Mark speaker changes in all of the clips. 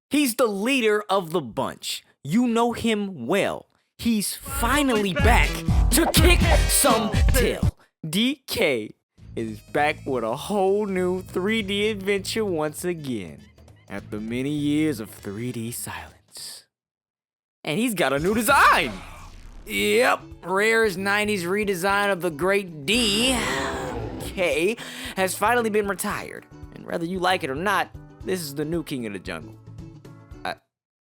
Speaker 1: He's the leader of the bunch. You know him well. He's finally back to kick some tail. DK is back with a whole new 3D adventure once again, after many years of 3D silence. And he's got a new design! Yep, Rare's 90s redesign of the great DK has finally been retired. And whether you like it or not, this is the new king of the jungle.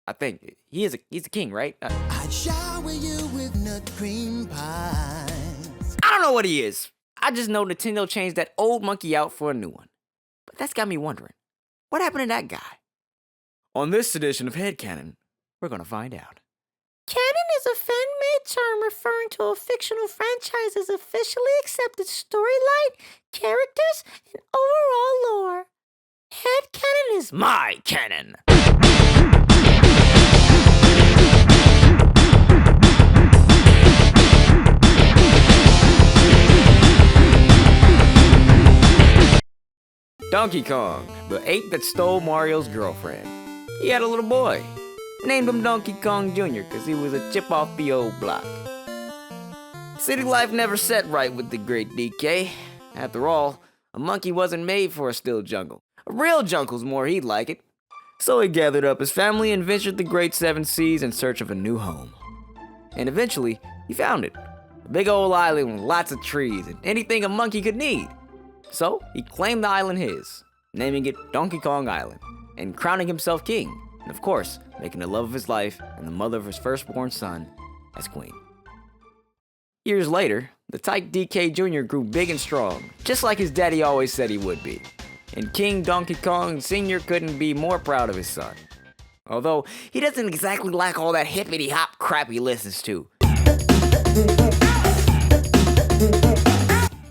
Speaker 1: I think he's a king, right?
Speaker 2: I'd shower you with nut cream pies.
Speaker 1: I don't know what he is. I just know Nintendo changed that old monkey out for a new one. But that's got me wondering, what happened to that guy? On this edition of Headcanon, we're gonna find out.
Speaker 3: Canon is a fan-made term referring to a fictional franchise's officially accepted storyline, characters, and overall lore. Headcanon is
Speaker 1: My canon! Donkey Kong, the ape that stole Mario's girlfriend. He had a little boy. Named him Donkey Kong Jr. because he was a chip off the old block. City life never set right with the great DK. After all, a monkey wasn't made for a still jungle. A real jungle's more he'd like it. So he gathered up his family and ventured the great seven seas in search of a new home. And eventually, he found it. A big old island with lots of trees and anything a monkey could need. So he claimed the island his, naming it Donkey Kong Island, and crowning himself king, and of course, making the love of his life and the mother of his firstborn son as queen. Years later, the tight DK Jr. grew big and strong, just like his daddy always said he would be. And King Donkey Kong Sr. couldn't be more proud of his son. Although, he doesn't exactly like all that hippity-hop crap he listens to.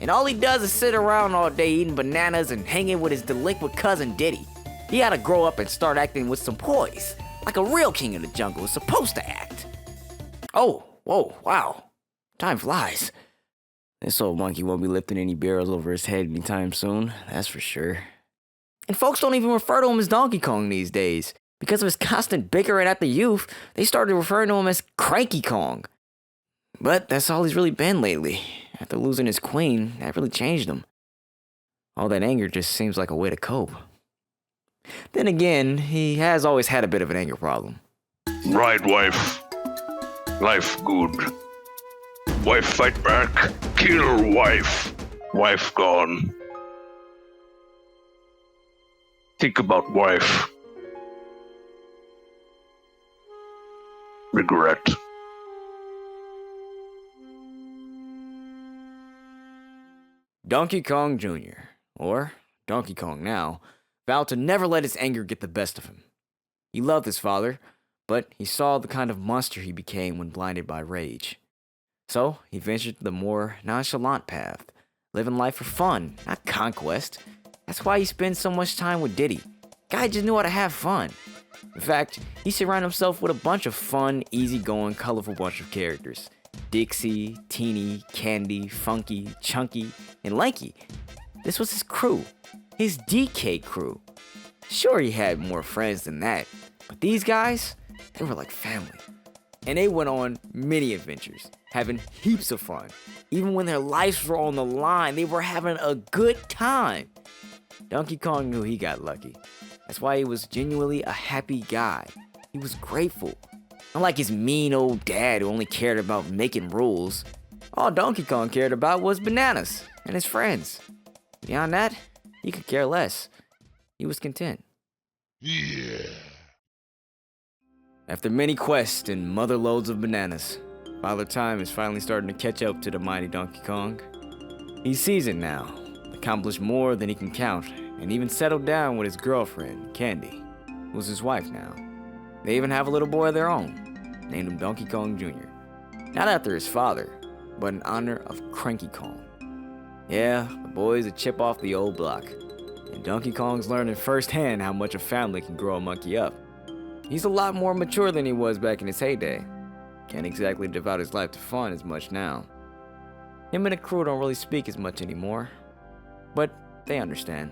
Speaker 1: And all he does is sit around all day eating bananas and hanging with his delinquent cousin Diddy. He had to grow up and start acting with some poise, like a real king of the jungle is supposed to act. Oh, whoa, wow. Time flies. This old monkey won't be lifting any barrels over his head anytime soon, that's for sure. And folks don't even refer to him as Donkey Kong these days. Because of his constant bickering at the youth, they started referring to him as Cranky Kong. But that's all he's really been lately. After losing his queen, that really changed him. All that anger just seems like a way to cope. Then again, he has always had a bit of an anger problem.
Speaker 4: Right, wife. Life good. Wife fight back. Kill wife. Wife gone. Think about wife. Regret.
Speaker 1: Donkey Kong Jr., or Donkey Kong now, vowed to never let his anger get the best of him. He loved his father, but he saw the kind of monster he became when blinded by rage. So he ventured the more nonchalant path, living life for fun, not conquest. That's why he spends so much time with Diddy. Guy just knew how to have fun. In fact, he surrounded himself with a bunch of fun, easygoing, colorful bunch of characters. Dixie, Teeny, Candy, Funky, Chunky, and Lanky. This was his crew. His DK crew. Sure, he had more friends than that, but these guys, they were like family. And they went on many adventures, having heaps of fun. Even when their lives were on the line, they were having a good time. Donkey Kong knew he got lucky. That's why he was genuinely a happy guy. He was grateful. Unlike his mean old dad who only cared about making rules, all Donkey Kong cared about was bananas and his friends. Beyond that, he could care less. He was content.
Speaker 4: Yeah.
Speaker 1: After many quests and mother loads of bananas, Father Time is finally starting to catch up to the mighty Donkey Kong. He's seasoned now, accomplished more than he can count, and even settled down with his girlfriend, Candy, who's his wife now. They even have a little boy of their own, named him Donkey Kong Jr. Not after his father, but in honor of Cranky Kong. Yeah, the boy's a chip off the old block, and Donkey Kong's learning firsthand how much a family can grow a monkey up. He's a lot more mature than he was back in his heyday. Can't exactly devote his life to fun as much now. Him and the crew don't really speak as much anymore, but they understand.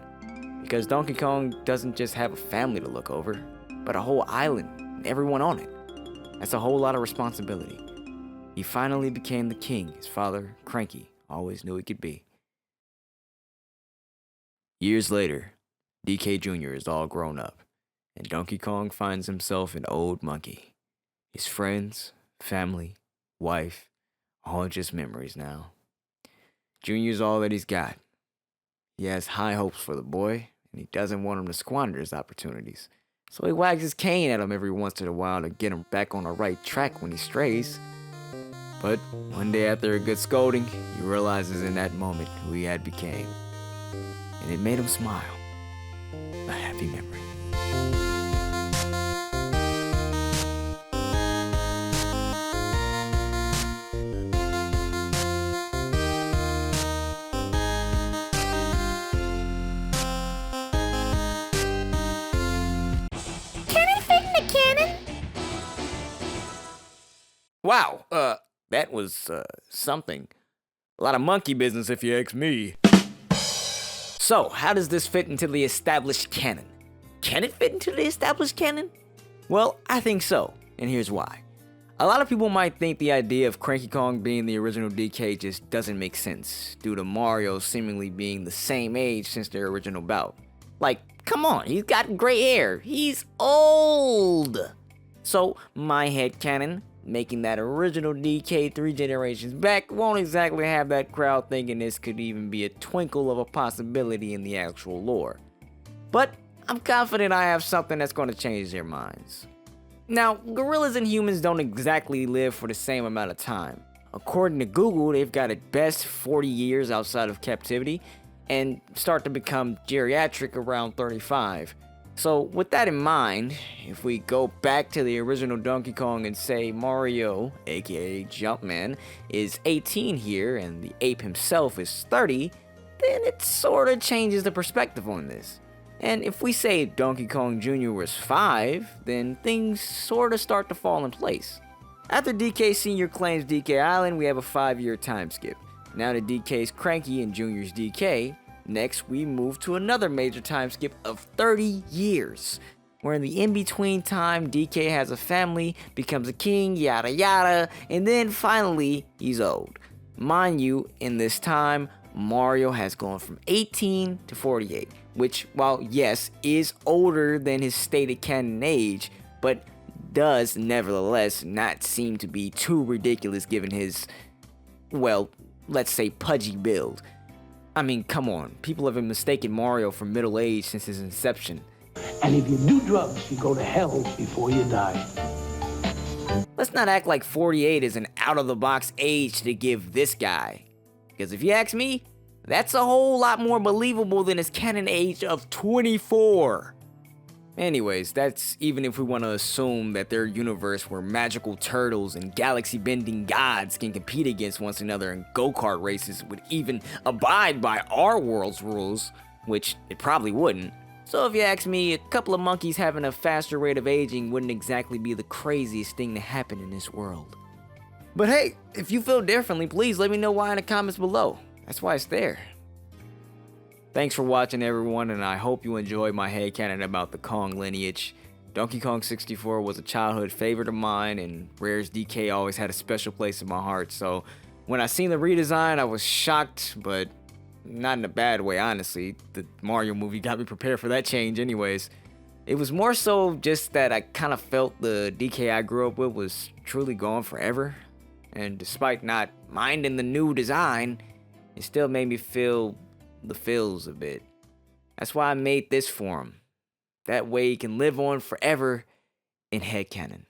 Speaker 1: Because Donkey Kong doesn't just have a family to look over, but a whole island and everyone on it. That's a whole lot of responsibility. He finally became the king his father, Cranky, always knew he could be. Years later, DK Jr. is all grown up, and Donkey Kong finds himself an old monkey. His friends, family, wife, all just memories now. Junior's all that he's got. He has high hopes for the boy, and he doesn't want him to squander his opportunities. So he wags his cane at him every once in a while to get him back on the right track when he strays. But one day after a good scolding, he realizes in that moment who he had became. And it made him smile. A happy memory.
Speaker 3: Cannon fit in the cannon?
Speaker 1: Wow, that was, something. A lot of monkey business if you ask me. So, how does this fit into the established canon? Can it fit into the established canon? Well, I think so, and here's why. A lot of people might think the idea of Cranky Kong being the original DK just doesn't make sense, due to Mario seemingly being the same age since their original bout. Like, come on, he's got gray hair, he's old! So, my headcanon, making that original DK 3 generations back won't exactly have that crowd thinking this could even be a twinkle of a possibility in the actual lore. But I'm confident I have something that's going to change their minds. Now, gorillas and humans don't exactly live for the same amount of time. According to Google, they've got at best 40 years outside of captivity and start to become geriatric around 35. So with that in mind, if we go back to the original Donkey Kong and say Mario, aka Jumpman, is 18 here and the ape himself is 30, then it sorta changes the perspective on this. And if we say Donkey Kong Jr. was 5, then things sorta start to fall in place. After DK Sr. claims DK Island, we have a 5-year time skip. Now that DK's Cranky and Jr.'s DK, next, we move to another major time skip of 30 years, where in the in-between time, DK has a family, becomes a king, yada yada, and then finally, he's old. Mind you, in this time, Mario has gone from 18 to 48, which, while yes, is older than his stated canon age, but does nevertheless not seem to be too ridiculous given his, well, let's say pudgy build. I mean, come on, people have been mistaking Mario for middle age since his inception.
Speaker 5: And if you do drugs, you go to hell before you die.
Speaker 1: Let's not act like 48 is an out-of-the-box age to give this guy. Because if you ask me, that's a whole lot more believable than his canon age of 24. Anyways, that's even if we want to assume that their universe where magical turtles and galaxy-bending gods can compete against one another in go-kart races would even abide by our world's rules, which it probably wouldn't. So if you ask me, a couple of monkeys having a faster rate of aging wouldn't exactly be the craziest thing to happen in this world. But hey, if you feel differently, please let me know why in the comments below. That's why it's there. Thanks for watching, everyone, and I hope you enjoyed my headcanon about the Kong lineage. Donkey Kong 64 was a childhood favorite of mine, and Rare's DK always had a special place in my heart, so when I seen the redesign, I was shocked, but not in a bad way, honestly. The Mario movie got me prepared for that change anyways. It was more so just that I kind of felt the DK I grew up with was truly gone forever, and despite not minding the new design, it still made me feel the feels a bit. That's why I made this for him. That way he can live on forever in headcanon.